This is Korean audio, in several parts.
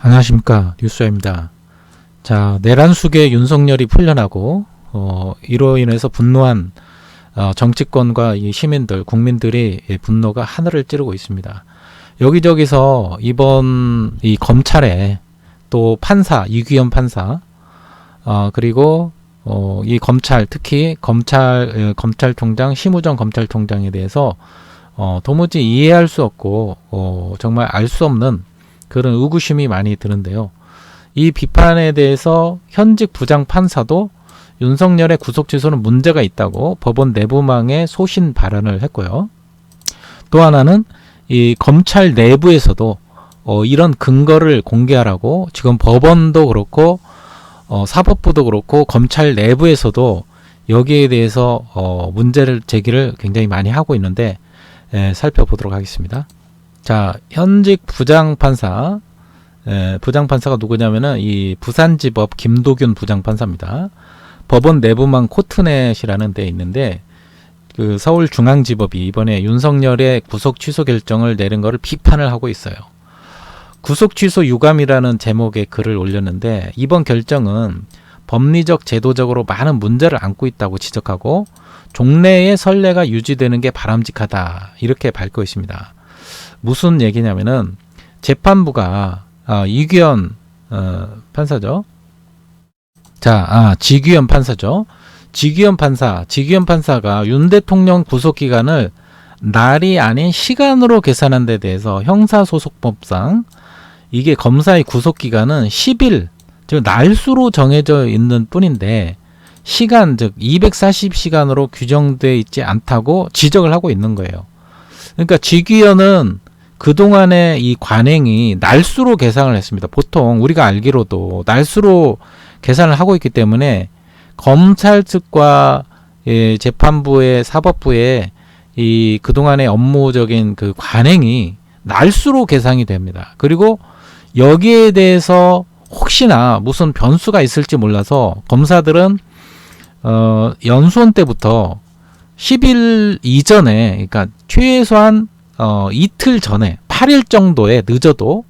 안녕하십니까, 뉴스와입니다. 자, 내란숙의 윤석열이 풀려나고 이로 인해서 분노한 정치권과 이 시민들, 국민들이 분노가 하늘을 찌르고 있습니다. 여기저기서 이번 이 검찰에 또 판사, 이규현 판사, 그리고 이 검찰, 특히 검찰총장, 심우정 검찰총장에 대해서 도무지 이해할 수 없고 정말 알 수 없는 그런 의구심이 많이 드는데요. 이 비판에 대해서 현직 부장 판사도 윤석열의 구속 취소는 문제가 있다고 법원 내부망에 소신 발언을 했고요. 또 하나는 이 검찰 내부에서도 이런 근거를 공개하라고 지금 법원도 그렇고 사법부도 그렇고 검찰 내부에서도 여기에 대해서 문제를 제기를 굉장히 많이 하고 있는데 살펴보도록 하겠습니다. 자, 현직 부장판사, 부장판사가 누구냐면은 이 부산지법 김도균 부장판사입니다. 법원 내부망 코트넷이라는 데 있는데 그 서울중앙지법이 이번에 윤석열의 구속 취소 결정을 내린 것을 비판을 하고 있어요. 구속 취소 유감이라는 제목의 글을 올렸는데 이번 결정은 법리적 제도적으로 많은 문제를 안고 있다고 지적하고 종래의 선례가 유지되는 게 바람직하다 이렇게 밝히고 있습니다. 무슨 얘기냐면은 재판부가 이규현 판사죠. 자, 지규현 판사죠. 지규현 판사가 윤 대통령 구속 기간을 날이 아닌 시간으로 계산한 데 대해서 형사소송법상 이게 검사의 구속 기간은 10일, 즉 날수로 정해져 있는 뿐인데 시간, 즉 240시간으로 규정되어 있지 않다고 지적을 하고 있는 거예요. 그러니까 지규현은 그동안의 이 관행이 날수로 계산을 했습니다. 보통 우리가 알기로도 날수로 계산을 하고 있기 때문에 검찰 측과 재판부의 사법부의 이 그동안의 업무적인 그 관행이 날수로 계산이 됩니다. 그리고 여기에 대해서 혹시나 무슨 변수가 있을지 몰라서 검사들은 연수원 때부터 10일 이전에, 그러니까 최소한 이틀 전에 8일 정도에 늦어도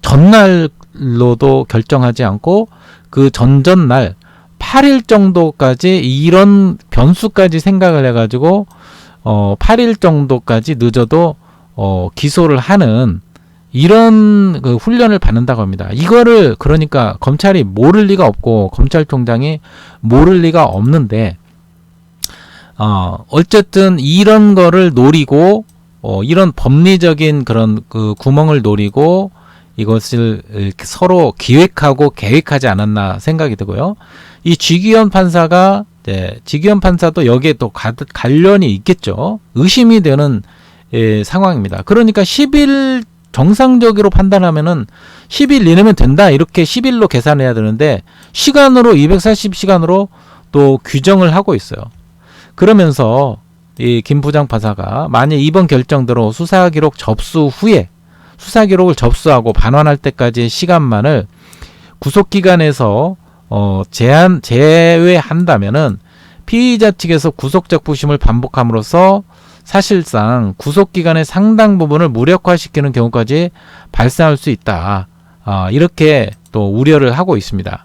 전날로도 결정하지 않고 그 전전날 8일 정도까지 이런 변수까지 생각을 해가지고 8일 정도까지 늦어도 기소를 하는 이런 그 훈련을 받는다고 합니다. 이거를 그러니까 검찰이 모를 리가 없고 검찰총장이 모를 리가 없는데 어쨌든 이런 거를 노리고 이런 법리적인 그런 그 구멍을 노리고 이것을 서로 기획하고 계획하지 않았나 생각이 들고요. 이 지규현 판사가 지규현 판사도 여기에 또 관련이 있겠죠. 의심이 되는 상황입니다. 그러니까 10일 정상적으로 판단하면은 10일 이내면 된다 이렇게 10일로 계산해야 되는데 시간으로 240시간으로 또 규정을 하고 있어요. 그러면서 이 김 부장 판사가 만약 이번 결정대로 수사기록 접수 후에 수사기록을 접수하고 반환할 때까지의 시간만을 구속기간에서 제외한다면은 피의자 측에서 구속적 부심을 반복함으로써 사실상 구속기간의 상당 부분을 무력화시키는 경우까지 발생할 수 있다. 이렇게 또 우려를 하고 있습니다.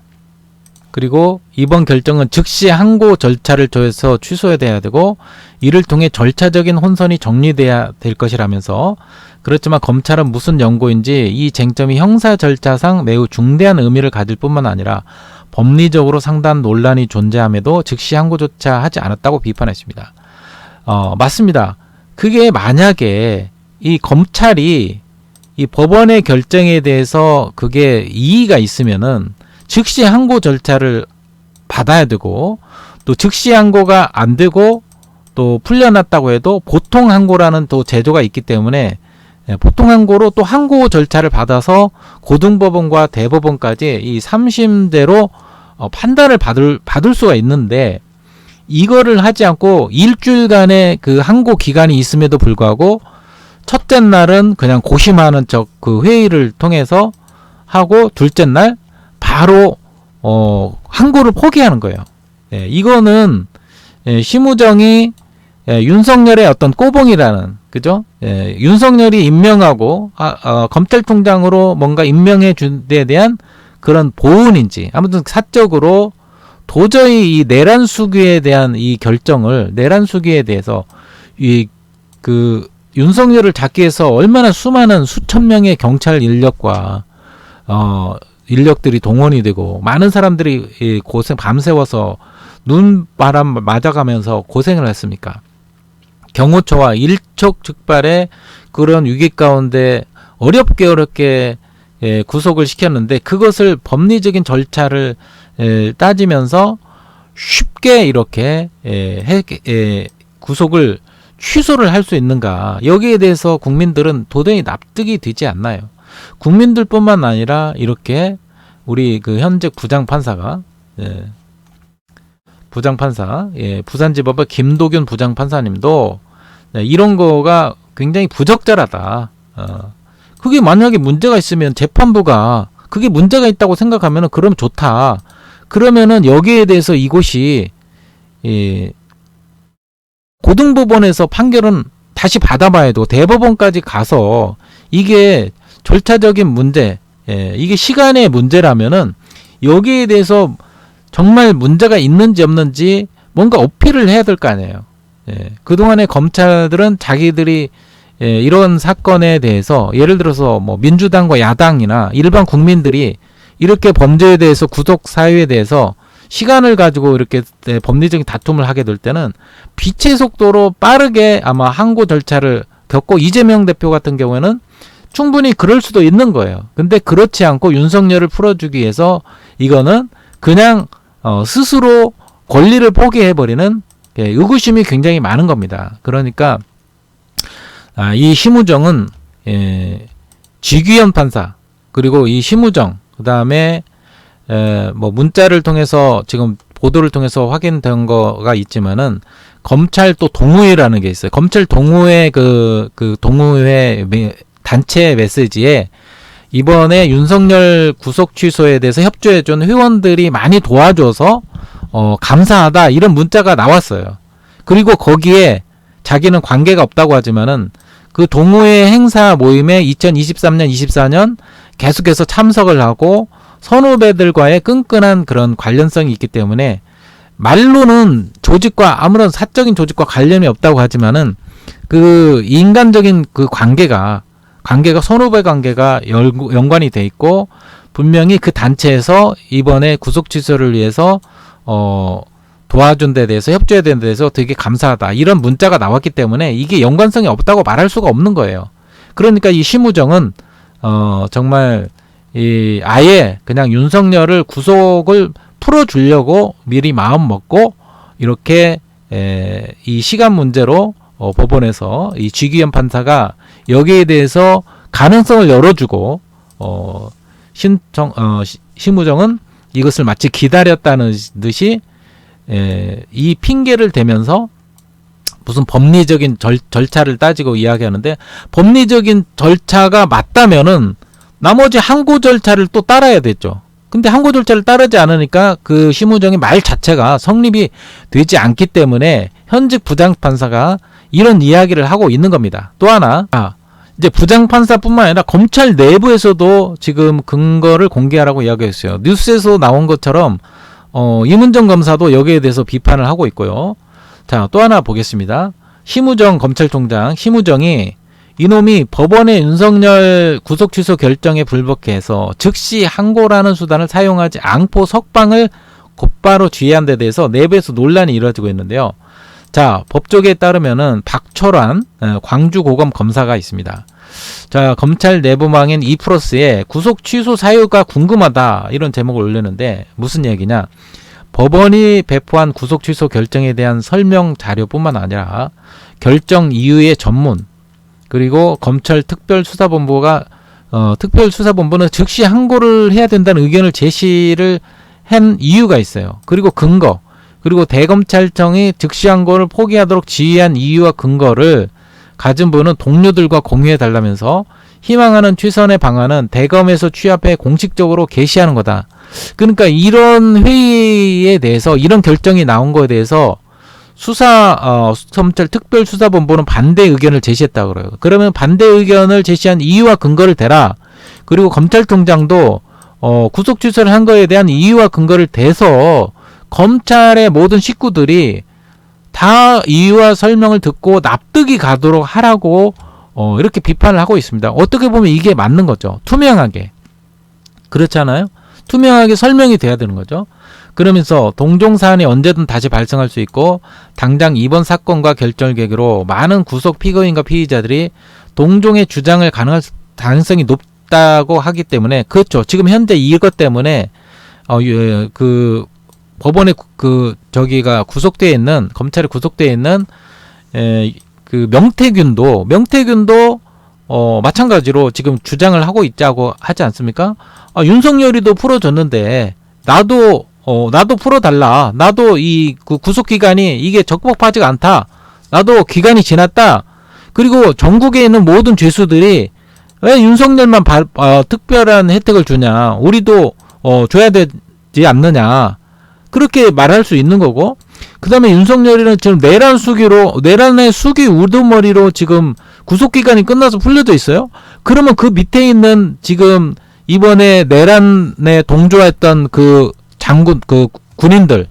그리고 이번 결정은 즉시 항고 절차를 통해서 취소해야 되고 이를 통해 절차적인 혼선이 정리돼야 될 것이라면서 그렇지만 검찰은 무슨 연고인지 이 쟁점이 형사 절차상 매우 중대한 의미를 가질 뿐만 아니라 법리적으로 상당한 논란이 존재함에도 즉시 항고조차 하지 않았다고 비판했습니다. 맞습니다. 그게 만약에 이 검찰이 이 법원의 결정에 대해서 그게 이의가 있으면은 즉시 항고 절차를 받아야 되고 또 즉시 항고가 안 되고 또 풀려났다고 해도 보통 항고라는 또 제도가 있기 때문에 보통 항고로 또 항고 절차를 받아서 고등법원과 대법원까지 이 3심대로 판단을 받을 수가 있는데 이거를 하지 않고 일주일간의 그 항고 기간이 있음에도 불구하고 첫째 날은 그냥 고심하는 척 그 회의를 통해서 하고 둘째 날 바로 항고를 포기하는 거예요. 이거는 심우정이 윤석열의 어떤 꼬봉이라는, 그죠? 윤석열이 임명하고 검찰총장으로 뭔가 임명해 준 데 대한 그런 보은인지, 아무튼 사적으로 도저히 이 내란 수기에 대한 이 결정을, 내란 수기에 대해서 윤석열을 잡기 위해서 얼마나 수많은 수천 명의 경찰 인력과 인력들이 동원이 되고 많은 사람들이 밤새워서 눈바람 맞아가면서 고생을 했습니까? 경호처와 일촉즉발의 그런 위기 가운데 어렵게 구속을 시켰는데, 그것을 법리적인 절차를 따지면서 쉽게 이렇게 구속을 취소를 할 수 있는가? 여기에 대해서 국민들은 도저히 납득이 되지 않나요? 국민들뿐만 아니라 이렇게 우리 현재 부장판사, 부산지법의 김도균 부장판사님도 이런 거가 굉장히 부적절하다. 그게 만약에 문제가 있으면 재판부가 그게 문제가 있다고 생각하면 그러면 좋다. 그러면은 여기에 대해서 이곳이 고등법원에서 판결은 다시 받아봐야 되고 대법원까지 가서 이게 절차적인 문제, 이게 시간의 문제라면은 여기에 대해서 정말 문제가 있는지 없는지 뭔가 어필을 해야 될 거 아니에요. 그동안의 검찰들은 자기들이 이런 사건에 대해서 예를 들어서 뭐 민주당과 야당이나 일반 국민들이 이렇게 범죄에 대해서 구속 사유에 대해서 시간을 가지고 이렇게 법리적인 다툼을 하게 될 때는 빛의 속도로 빠르게 아마 항고 절차를 겪고, 이재명 대표 같은 경우에는 충분히 그럴 수도 있는 거예요. 근데 그렇지 않고 윤석열을 풀어주기 위해서 이거는 그냥 스스로 권리를 포기해버리는 의구심이 굉장히 많은 겁니다. 그러니까 이 심우정은 지귀현 판사, 그리고 이 심우정, 그 다음에 뭐 문자를 통해서 지금 보도를 통해서 확인된 거가 있지만은 검찰 또 동호회라는 게 있어요. 검찰 동호회 그 동호회 단체 메시지에 이번에 윤석열 구속 취소에 대해서 협조해준 회원들이 많이 도와줘서 감사하다, 이런 문자가 나왔어요. 그리고 거기에 자기는 관계가 없다고 하지만은 그 동호회 행사 모임에 2023년, 24년 계속해서 참석을 하고 선후배들과의 끈끈한 그런 관련성이 있기 때문에 말로는 조직과 아무런 사적인 조직과 관련이 없다고 하지만은 그 인간적인 그 관계가 선후배 관계가 연관이 돼 있고, 분명히 그 단체에서 이번에 구속 취소를 위해서 도와준 데 대해서, 협조에 된 데 대해서 되게 감사하다, 이런 문자가 나왔기 때문에 이게 연관성이 없다고 말할 수가 없는 거예요. 그러니까 이 심우정은 정말 아예 그냥 윤석열을 구속을 풀어주려고 미리 마음 먹고 이렇게 이 시간 문제로 법원에서 이 지귀현 판사가 여기에 대해서 가능성을 열어주고 심우정은 이것을 마치 기다렸다는 듯이 이 핑계를 대면서 무슨 법리적인 절차를 따지고 이야기하는데, 법리적인 절차가 맞다면은 나머지 항고 절차를 또 따라야 됐죠. 근데 항고 절차를 따르지 않으니까 그 심우정의 말 자체가 성립이 되지 않기 때문에 현직 부장판사가 이런 이야기를 하고 있는 겁니다. 또 하나, 이제 부장판사뿐만 아니라 검찰 내부에서도 지금 근거를 공개하라고 이야기했어요. 뉴스에서 나온 것처럼 이문정 검사도 여기에 대해서 비판을 하고 있고요. 자, 또 하나 보겠습니다. 심우정 검찰총장, 심우정이 이놈이 법원의 윤석열 구속 취소 결정에 불복해서 즉시 항고라는 수단을 사용하지 않고 석방을 곧바로 지휘한 데 대해서 내부에서 논란이 이루어지고 있는데요. 자, 법조계에 따르면은 박철환 광주고검 검사가 있습니다. 자, 검찰 내부망인 2플러스에 구속 취소 사유가 궁금하다, 이런 제목을 올렸는데 무슨 얘기냐? 법원이 배포한 구속 취소 결정에 대한 설명 자료뿐만 아니라 결정 이유의 전문, 그리고 검찰 특별수사본부가 특별수사본부는 즉시 항고를 해야 된다는 의견을 제시를 한 이유가 있어요. 그리고 근거, 그리고 대검찰청이 즉시 항고를 포기하도록 지휘한 이유와 근거를 가진 분은 동료들과 공유해 달라면서 희망하는 최선의 방안은 대검에서 취합해 공식적으로 게시하는 거다. 그러니까 이런 회의에 대해서, 이런 결정이 나온 거에 대해서 검찰 특별수사본부는 반대 의견을 제시했다 그래요. 그러면 반대 의견을 제시한 이유와 근거를 대라. 그리고 검찰총장도 구속 취소를 한 거에 대한 이유와 근거를 대서 검찰의 모든 식구들이 다 이유와 설명을 듣고 납득이 가도록 하라고 이렇게 비판을 하고 있습니다. 어떻게 보면 이게 맞는 거죠. 투명하게. 그렇잖아요. 투명하게 설명이 돼야 되는 거죠. 그러면서 동종 사안이 언제든 다시 발생할 수 있고 당장 이번 사건과 결절 계기로 많은 구속 피고인과 피의자들이 동종의 주장을 가능할 가능성이 높다고 하기 때문에 그렇죠. 지금 현재 이것 때문에 그 법원에 저기가 구속되어 있는 검찰에 구속되어 있는 그 명태균도 마찬가지로 지금 주장을 하고 있자고 하지 않습니까? 윤석열이도 풀어줬는데 나도 풀어달라. 나도 그 구속기간이 이게 적법하지가 않다. 나도 기간이 지났다. 그리고 전국에 있는 모든 죄수들이 왜 윤석열만 특별한 혜택을 주냐. 우리도 줘야 되지 않느냐. 그렇게 말할 수 있는 거고, 그 다음에 윤석열이는 지금 내란의 수기 우두머리로 지금 구속기간이 끝나서 풀려져 있어요. 그러면 그 밑에 있는 지금 이번에 내란에 동조했던 그 장군, 그 군인들,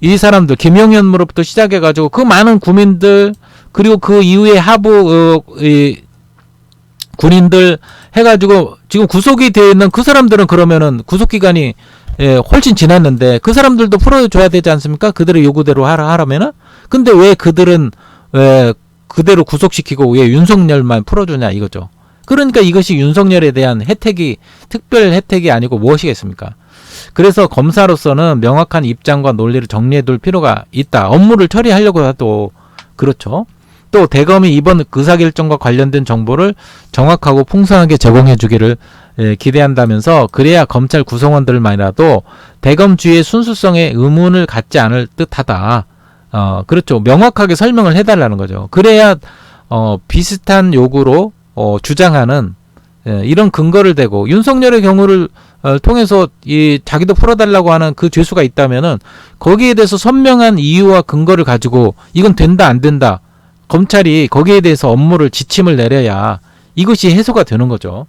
이 사람들, 김영현으로부터 시작해가지고 그 많은 군인들, 그리고 그 이후에 하부, 군인들 해가지고 지금 구속이 되어 있는 그 사람들은 그러면은 구속기간이 훨씬 지났는데 그 사람들도 풀어줘야 되지 않습니까? 그들의 요구대로 하라면은. 근데 왜 그들은 그대로 구속시키고 왜 윤석열만 풀어주냐 이거죠. 그러니까 이것이 윤석열에 대한 특별 혜택이 아니고 무엇이겠습니까? 그래서 검사로서는 명확한 입장과 논리를 정리해둘 필요가 있다. 업무를 처리하려고 해도 그렇죠. 또 대검이 이번 의사결정과 관련된 정보를 정확하고 풍성하게 제공해 주기를 기대한다면서 그래야 검찰 구성원들만이라도 대검주의 순수성에 의문을 갖지 않을 듯하다. 그렇죠. 명확하게 설명을 해달라는 거죠. 그래야 비슷한 요구로 주장하는 이런 근거를 대고 윤석열의 경우를 통해서 자기도 풀어달라고 하는 그 죄수가 있다면은 거기에 대해서 선명한 이유와 근거를 가지고 이건 된다 안 된다. 검찰이 거기에 대해서 지침을 내려야 이것이 해소가 되는 거죠.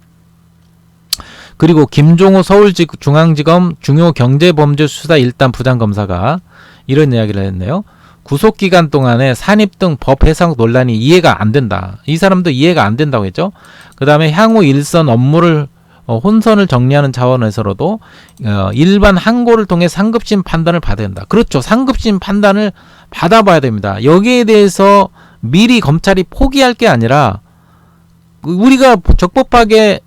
그리고 김종호 서울중앙지검 중요경제범죄수사 1단 부장검사가 이런 이야기를 했네요. 구속기간 동안에 산입 등 법 해석 논란이 이해가 안 된다. 이 사람도 이해가 안 된다고 했죠. 그 다음에 향후 일선 업무를 혼선을 정리하는 차원에서로도 일반 항고를 통해 상급심 판단을 받아야 된다. 그렇죠. 상급심 판단을 받아봐야 됩니다. 여기에 대해서 미리 검찰이 포기할 게 아니라 우리가 적법하게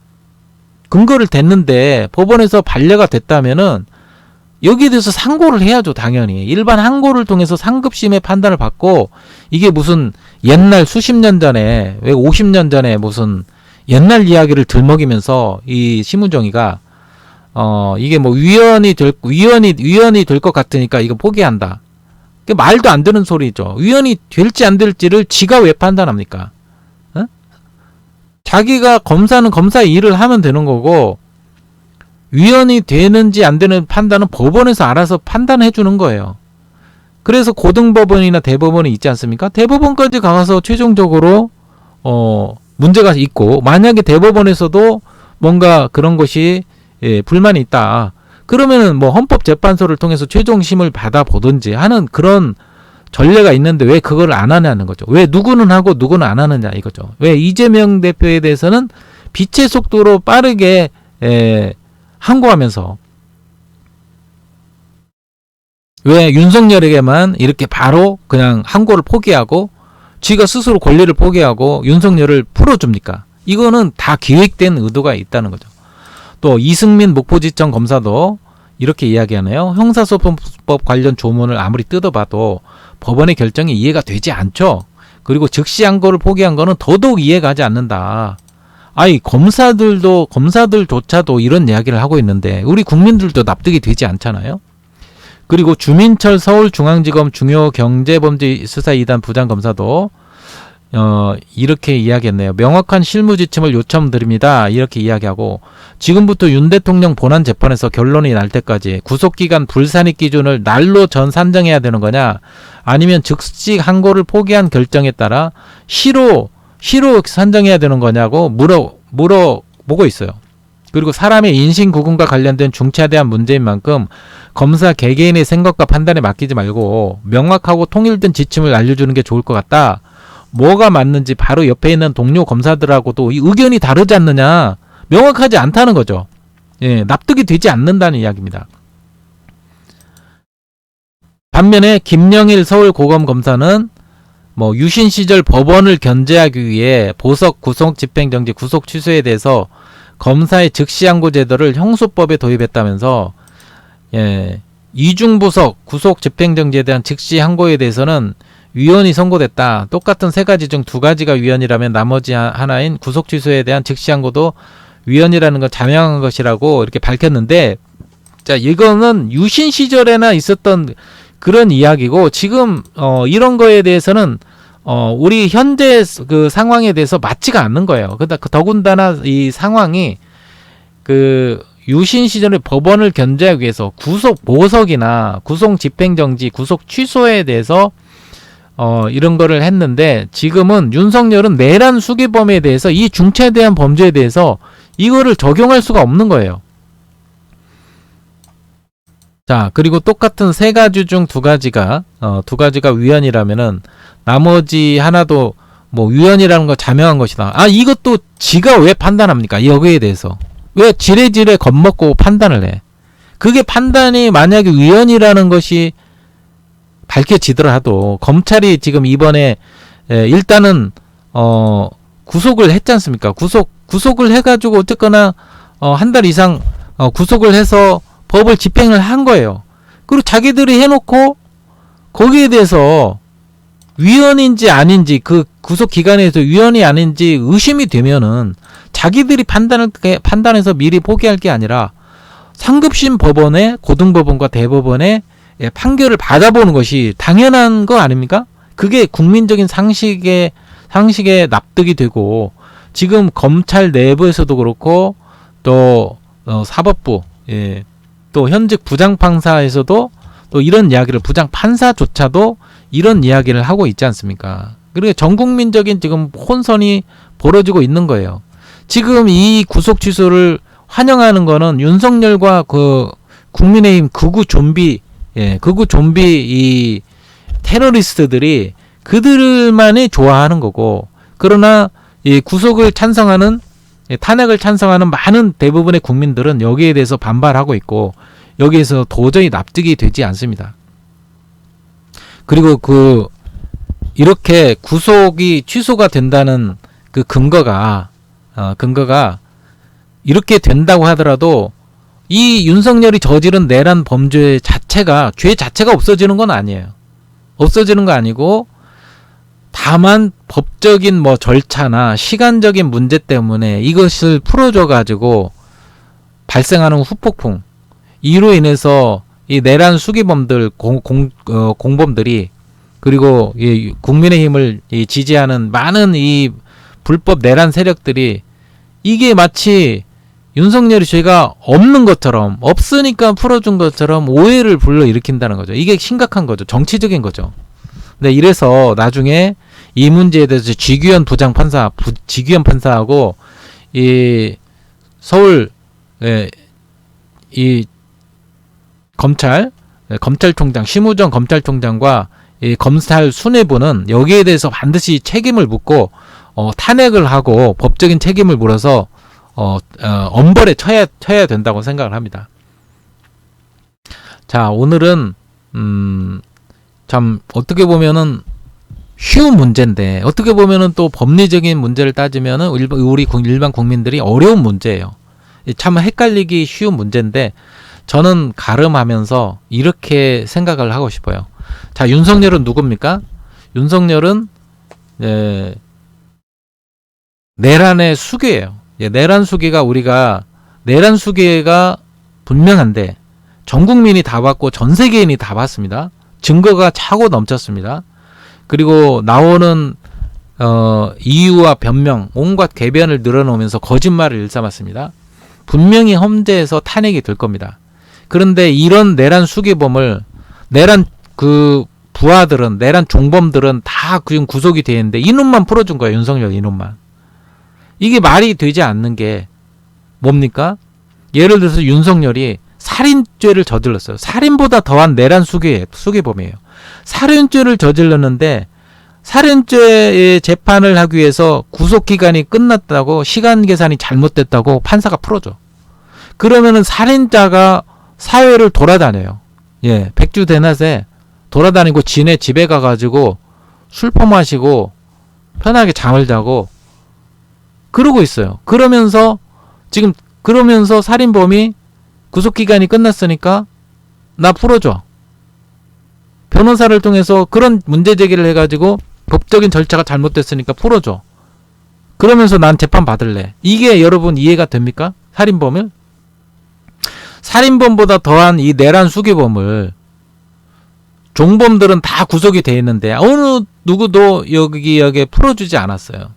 근거를 댔는데 법원에서 반려가 됐다면은 여기에 대해서 상고를 해야죠. 당연히 일반 항고를 통해서 상급심의 판단을 받고 이게 무슨 옛날 수십 년 전에 왜 50년 전에 무슨 옛날 이야기를 들먹이면서 이 심우정이가 이게 뭐 위헌이 될 것 같으니까 이거 포기한다. 말도 안 되는 소리죠. 위헌이 될지 안 될지를 지가 왜 판단합니까? 자기가 검사는 검사의 일을 하면 되는 거고 위헌이 되는지 안 되는 판단은 법원에서 알아서 판단해 주는 거예요. 그래서 고등법원이나 대법원이 있지 않습니까? 대법원까지 가서 최종적으로 문제가 있고 만약에 대법원에서도 뭔가 그런 것이 불만이 있다. 그러면은 뭐 헌법재판소를 통해서 최종심을 받아보든지 하는 그런 전례가 있는데 왜 그걸 안 하냐는 거죠. 왜 누구는 하고 누구는 안 하느냐 이거죠. 왜 이재명 대표에 대해서는 빛의 속도로 빠르게 항고하면서 왜 윤석열에게만 이렇게 바로 그냥 항고를 포기하고 지가 스스로 권리를 포기하고 윤석열을 풀어줍니까? 이거는 다 기획된 의도가 있다는 거죠. 또 이승민 목포지청 검사도 이렇게 이야기하네요. 형사소송법 관련 조문을 아무리 뜯어봐도 법원의 결정이 이해가 되지 않죠. 그리고 즉시 항고를 포기한 거는 더더욱 이해가 가지 않는다. 검사들조차도 이런 이야기를 하고 있는데 우리 국민들도 납득이 되지 않잖아요. 그리고 주민철 서울중앙지검 중요경제범죄수사 2단 부장검사도 이렇게 이야기했네요. 명확한 실무 지침을 요청드립니다. 이렇게 이야기하고, 지금부터 윤 대통령 본안 재판에서 결론이 날 때까지 구속기간 불산입 기준을 날로 전 산정해야 되는 거냐, 아니면 즉시 항고를 포기한 결정에 따라 시로 산정해야 되는 거냐고 물어보고 있어요. 그리고 사람의 인신구금과 관련된 중차대한 문제인 만큼 검사 개개인의 생각과 판단에 맡기지 말고 명확하고 통일된 지침을 알려주는 게 좋을 것 같다. 뭐가 맞는지 바로 옆에 있는 동료 검사들하고도 이 의견이 다르지 않느냐, 명확하지 않다는 거죠. 예, 납득이 되지 않는다는 이야기입니다. 반면에 김영일 서울고검검사는 유신 시절 법원을 견제하기 위해 보석, 구속, 집행정지, 구속 취소에 대해서 검사의 즉시항고 제도를 형수법에 도입했다면서, 예, 이중보석, 구속, 집행정지에 대한 즉시항고에 대해서는 위헌이 선고됐다. 똑같은 세 가지 중 두 가지가 위헌이라면 나머지 하나인 구속 취소에 대한 즉시항고도 위헌이라는 건 자명한 것이라고 이렇게 밝혔는데, 자, 이거는 유신 시절에나 있었던 그런 이야기고, 지금 이런 거에 대해서는 우리 현재 그 상황에 대해서 맞지가 않는 거예요. 더군다나 이 상황이 유신 시절에 법원을 견제하기 위해서 구속 보석이나 구속 집행정지, 구속 취소에 대해서 이런 거를 했는데, 지금은 윤석열은 내란 수기범에 대해서, 이 중차대한 범죄에 대해서 이거를 적용할 수가 없는 거예요. 자, 그리고 똑같은 세 가지 중 두 가지가 위헌이라면은 나머지 하나도 위헌이라는 거 자명한 것이다. 이것도 지가 왜 판단합니까? 여기에 대해서 왜 지레지레 겁먹고 판단을 해? 그게 판단이 만약에 위헌이라는 것이 밝혀지더라도, 검찰이 지금 이번에 일단은 구속을 했지 않습니까? 구속을 해가지고 어쨌거나 한 달 이상 구속을 해서 법을 집행을 한 거예요. 그리고 자기들이 해놓고 거기에 대해서 위헌인지 아닌지, 그 구속 기간에서 위헌이 아닌지 의심이 되면은 자기들이 판단해서 미리 포기할 게 아니라 상급심 법원의, 고등법원과 대법원의 판결을 받아보는 것이 당연한 거 아닙니까? 그게 국민적인 상식에 납득이 되고, 지금 검찰 내부에서도 그렇고 또 사법부, 또 현직 부장판사에서도 또 이런 이야기를, 부장판사조차도 이런 이야기를 하고 있지 않습니까? 그리고 전 국민적인 지금 혼선이 벌어지고 있는 거예요. 지금 이 구속 취소를 환영하는 거는 윤석열과 그 국민의힘 극우 좀비 이 테러리스트들이 그들만이 좋아하는 거고, 그러나 이 구속을 찬성하는, 탄핵을 찬성하는 많은 대부분의 국민들은 여기에 대해서 반발하고 있고, 여기에서 도저히 납득이 되지 않습니다. 그리고 이렇게 구속이 취소가 된다는 그 근거가 이렇게 된다고 하더라도, 이 윤석열이 저지른 내란 범죄 자체가, 죄 자체가 없어지는 건 아니에요. 없어지는 거 아니고, 다만 법적인 절차나 시간적인 문제 때문에 이것을 풀어줘 가지고 발생하는 후폭풍, 이로 인해서 이 내란 수기범들, 공범들이, 그리고 이 국민의힘을 지지하는 많은 이 불법 내란 세력들이, 이게 마치 윤석열이 죄가 없는 것처럼, 없으니까 풀어준 것처럼 오해를 불러일으킨다는 거죠. 이게 심각한 거죠. 정치적인 거죠. 근데 이래서 나중에 이 문제에 대해서 지규현 판사하고 이 서울 이 검찰총장, 심우정 검찰총장과 이 검찰 수뇌부는 여기에 대해서 반드시 책임을 묻고 탄핵을 하고 법적인 책임을 물어서 엄벌에 쳐야 된다고 생각을 합니다. 자, 오늘은 참 어떻게 보면은 쉬운 문제인데, 어떻게 보면은 또 법리적인 문제를 따지면은 우리 일반 국민들이 어려운 문제예요. 참 헷갈리기 쉬운 문제인데, 저는 가름하면서 이렇게 생각을 하고 싶어요. 자, 윤석열은 누굽니까? 윤석열은 내란의 수괴예요. 내란 수괴가 내란 수괴가 분명한데, 전 국민이 다 봤고 전 세계인이 다 봤습니다. 증거가 차고 넘쳤습니다. 그리고 나오는 이유와 변명, 온갖 궤변을 늘어놓으면서 거짓말을 일삼았습니다. 분명히 험제에서 탄핵이 될 겁니다. 그런데 이런 내란 수괴범을 내란 그 부하들은 내란 종범들은 다 지금 구속이 되어 있는데 이놈만 풀어준 거예요. 윤석열 이놈만. 이게 말이 되지 않는 게 뭡니까? 예를 들어서 윤석열이 살인죄를 저질렀어요. 살인보다 더한 내란 수괴범이에요. 살인죄를 저질렀는데 살인죄의 재판을 하기 위해서 구속기간이 끝났다고 시간 계산이 잘못됐다고 판사가 풀어줘. 그러면은 살인자가 사회를 돌아다녀요. 예, 백주대낮에 돌아다니고 지네 집에 가가지고 술 퍼마시고 편하게 잠을 자고 그러고 있어요. 그러면서 살인범이 구속기간이 끝났으니까 나 풀어줘. 변호사를 통해서 그런 문제 제기를 해가지고 법적인 절차가 잘못됐으니까 풀어줘. 그러면서 난 재판 받을래. 이게 여러분 이해가 됩니까? 살인범을? 살인범보다 더한 이 내란 수괴범을 종범들은 다 구속이 돼 있는데 어느 누구도 여기에 풀어주지 않았어요.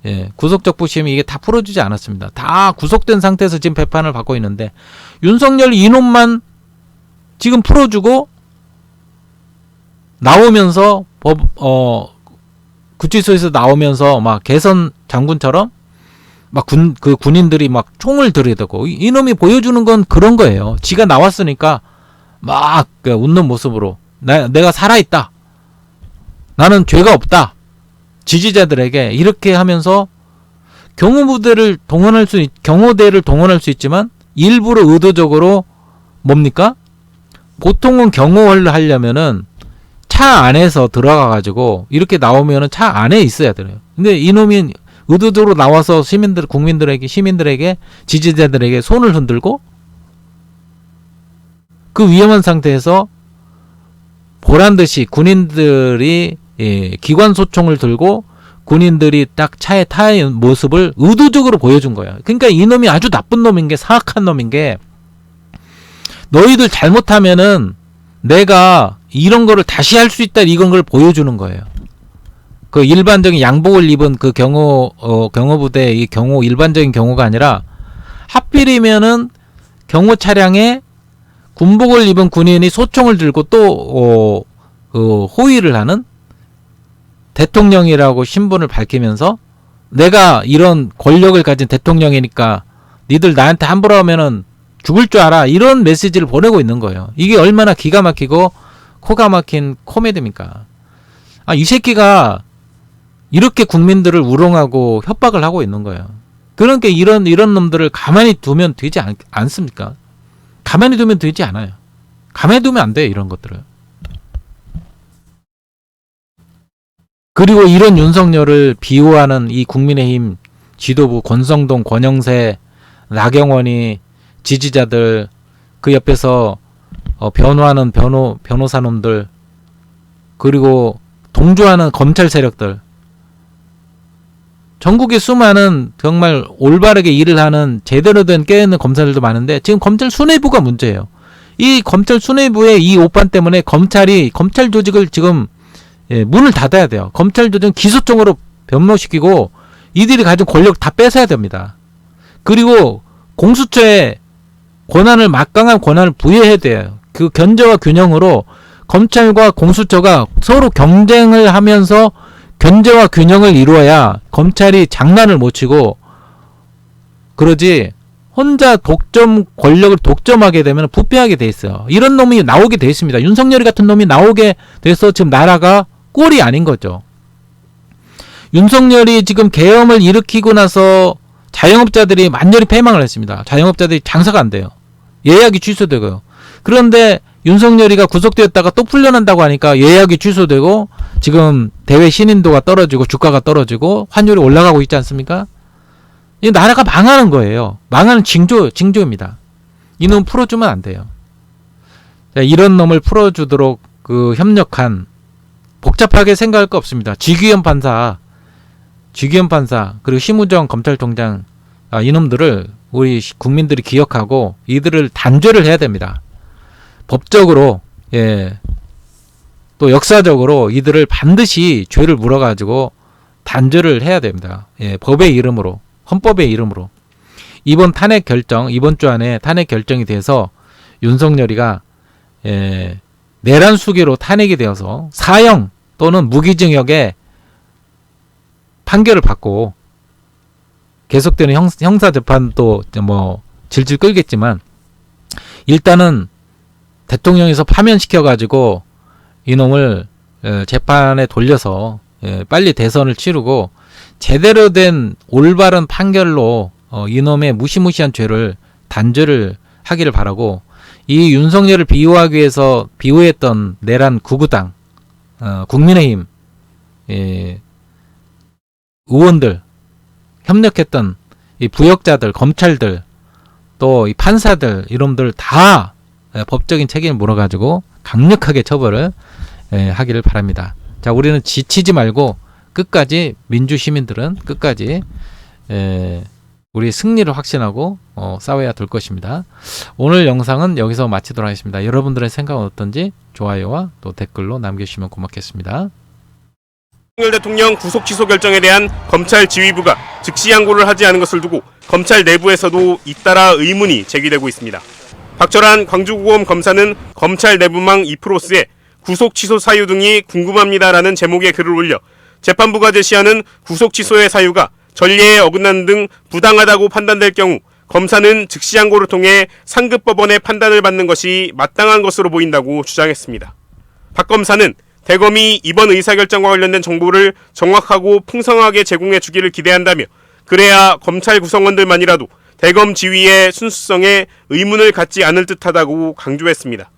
예, 구속적 부심 이게 다 풀어주지 않았습니다. 다 구속된 상태에서 지금 재판을 받고 있는데 윤석열 이놈만 지금 풀어주고 나오면서 구치소에서 나오면서 막 개선 장군처럼 막 군인들이 막 총을 들이대고 이놈이 보여주는 건 그런 거예요. 지가 나왔으니까 막 웃는 모습으로 내가 살아있다. 나는 죄가 없다. 지지자들에게 이렇게 하면서 경호대를 동원할 수 있지만 일부러 의도적으로 뭡니까? 보통은 경호를 하려면은 차 안에서 들어가가지고 이렇게 나오면은 차 안에 있어야 돼요. 근데 이놈이 의도적으로 나와서 시민들에게 지지자들에게 손을 흔들고 그 위험한 상태에서 보란듯이 군인들이 기관 소총을 들고 군인들이 딱 차에 타는 모습을 의도적으로 보여준 거야. 그러니까 이놈이 아주 나쁜 놈인 게 사악한 놈인 게 너희들 잘못하면은 내가 이런 거를 다시 할 수 있다 이건 걸 보여주는 거예요. 그 일반적인 양복을 입은 그 경호부대 이 일반적인 경호가 아니라 하필이면은 경호 차량에 군복을 입은 군인이 소총을 들고 또 호위를 하는 대통령이라고 신분을 밝히면서 내가 이런 권력을 가진 대통령이니까 니들 나한테 함부로 하면은 죽을 줄 알아. 이런 메시지를 보내고 있는 거예요. 이게 얼마나 기가 막히고 코가 막힌 코미디입니까? 이 새끼가 이렇게 국민들을 우롱하고 협박을 하고 있는 거예요. 그러니까 이런 놈들을 가만히 두면 되지 않습니까? 가만히 두면 되지 않아요. 가만히 두면 안 돼요. 이런 것들을. 그리고 이런 윤석열을 비호하는 이 국민의힘 지도부 권성동, 권영세, 나경원이 지지자들 그 옆에서 변호하는 변호사놈들 그리고 동조하는 검찰 세력들 전국에 수많은 정말 올바르게 일을 하는 제대로 된 깨어있는 검사들도 많은데 지금 검찰 수뇌부가 문제예요. 이 검찰 수뇌부의 이 오판 때문에 검찰 조직을 지금 문을 닫아야 돼요. 검찰 조직은 기소총으로 변모시키고 이들이 가진 권력 다 뺏어야 됩니다. 그리고 공수처에 막강한 권한을 부여해야 돼요. 그 견제와 균형으로 검찰과 공수처가 서로 경쟁을 하면서 견제와 균형을 이루어야 검찰이 장난을 못 치고 그러지 혼자 권력을 독점하게 되면 부패하게 돼 있어요. 이런 놈이 나오게 돼 있습니다. 윤석열 같은 놈이 나오게 돼서 지금 나라가 꼴이 아닌 거죠. 윤석열이 지금 계엄을 일으키고 나서 자영업자들이 만열히 패망을 했습니다. 자영업자들이 장사가 안 돼요. 예약이 취소되고요. 그런데 윤석열이가 구속되었다가 또 풀려난다고 하니까 예약이 취소되고 지금 대외 신인도가 떨어지고 주가가 떨어지고 환율이 올라가고 있지 않습니까? 이 나라가 망하는 거예요. 망하는 징조입니다. 이놈 풀어주면 안 돼요. 자, 이런 놈을 풀어주도록 협력한 복잡하게 생각할 거 없습니다. 지규현 판사 그리고 심우정 검찰총장 이놈들을 우리 국민들이 기억하고 이들을 단죄를 해야 됩니다. 법적으로 또 역사적으로 이들을 반드시 죄를 물어가지고 단죄를 해야 됩니다. 예, 법의 이름으로, 헌법의 이름으로. 이번 탄핵 결정, 이번 주 안에 탄핵 결정이 돼서 윤석열이가 내란 수계로 탄핵이 되어서 사형 또는 무기징역의 판결을 받고 계속되는 형사 재판도 뭐 질질 끌겠지만 일단은 대통령에서 파면시켜 가지고 이놈을 재판에 돌려서 빨리 대선을 치르고 제대로 된 올바른 판결로 이놈의 무시무시한 죄를 단죄를 하기를 바라고, 이 윤석열을 비호하기 위해서 비호했던 내란 구구당, 국민의힘 의원들, 협력했던 이 부역자들, 검찰들, 또 이 판사들, 이놈들 다 법적인 책임을 물어가지고 강력하게 처벌을 하기를 바랍니다. 자, 우리는 지치지 말고 끝까지, 민주 시민들은 끝까지 우리 승리를 확신하고 싸워야 될 것입니다. 오늘 영상은 여기서 마치도록 하겠습니다. 여러분들의 생각은 어떤지 좋아요와 또 댓글로 남겨주시면 고맙겠습니다. 윤석열 대통령 구속 취소 결정에 대한 검찰 지휘부가 즉시 항고를 하지 않은 것을 두고 검찰 내부에서도 잇따라 의문이 제기되고 있습니다. 박철한 광주고검 검사는 검찰 내부망 이프로스에 구속 취소 사유 등이 궁금합니다라는 제목의 글을 올려 재판부가 제시하는 구속 취소의 사유가 전례에 어긋나는 등 부당하다고 판단될 경우 검사는 즉시 항고를 통해 상급법원의 판단을 받는 것이 마땅한 것으로 보인다고 주장했습니다. 박 검사는 대검이 이번 의사결정과 관련된 정보를 정확하고 풍성하게 제공해 주기를 기대한다며, 그래야 검찰 구성원들만이라도 대검 지휘의 순수성에 의문을 갖지 않을 듯하다고 강조했습니다.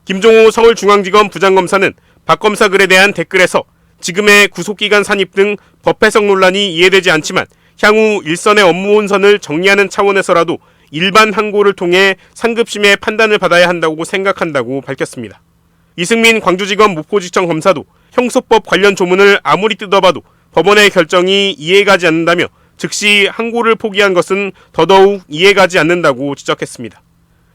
김종호 서울중앙지검 부장검사는 박 검사 글에 대한 댓글에서 지금의 구속기간 산입 등 법해석 논란이 이해되지 않지만 향후 일선의 업무 혼선을 정리하는 차원에서라도 일반 항고를 통해 상급심의 판단을 받아야 한다고 생각한다고 밝혔습니다. 이승민 광주지검 목포지청 검사도 형소법 관련 조문을 아무리 뜯어봐도 법원의 결정이 이해가지 않는다며 즉시 항고를 포기한 것은 더더욱 이해가지 않는다고 지적했습니다.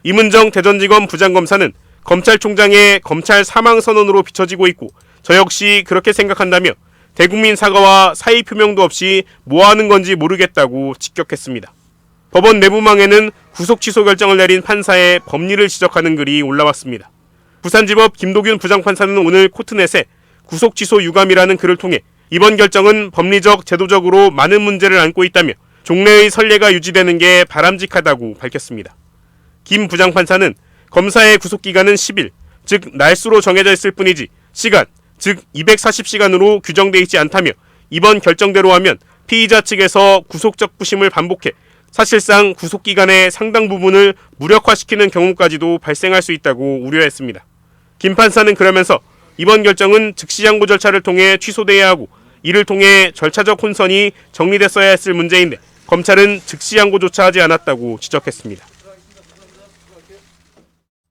임은정 대전지검 부장검사는 검찰총장의 검찰 사망선언으로 비춰지고 있고 저 역시 그렇게 생각한다며 대국민 사과와 사의 표명도 없이 뭐하는 건지 모르겠다고 직격했습니다. 법원 내부망에는 구속 취소 결정을 내린 판사의 법리를 지적하는 글이 올라왔습니다. 부산지법 김도균 부장판사는 오늘 코트넷에 구속 취소 유감이라는 글을 통해 이번 결정은 법리적, 제도적으로 많은 문제를 안고 있다며 종래의 선례가 유지되는 게 바람직하다고 밝혔습니다. 김 부장판사는 검사의 구속기간은 10일, 즉 날수로 정해져 있을 뿐이지 시간, 즉 240시간으로 규정돼 있지 않다며 이번 결정대로 하면 피의자 측에서 구속적 부심을 반복해 사실상 구속기간의 상당 부분을 무력화시키는 경우까지도 발생할 수 있다고 우려했습니다. 김 판사는 그러면서 이번 결정은 즉시 항고 절차를 통해 취소돼야 하고 이를 통해 절차적 혼선이 정리됐어야 했을 문제인데 검찰은 즉시 항고조차 하지 않았다고 지적했습니다.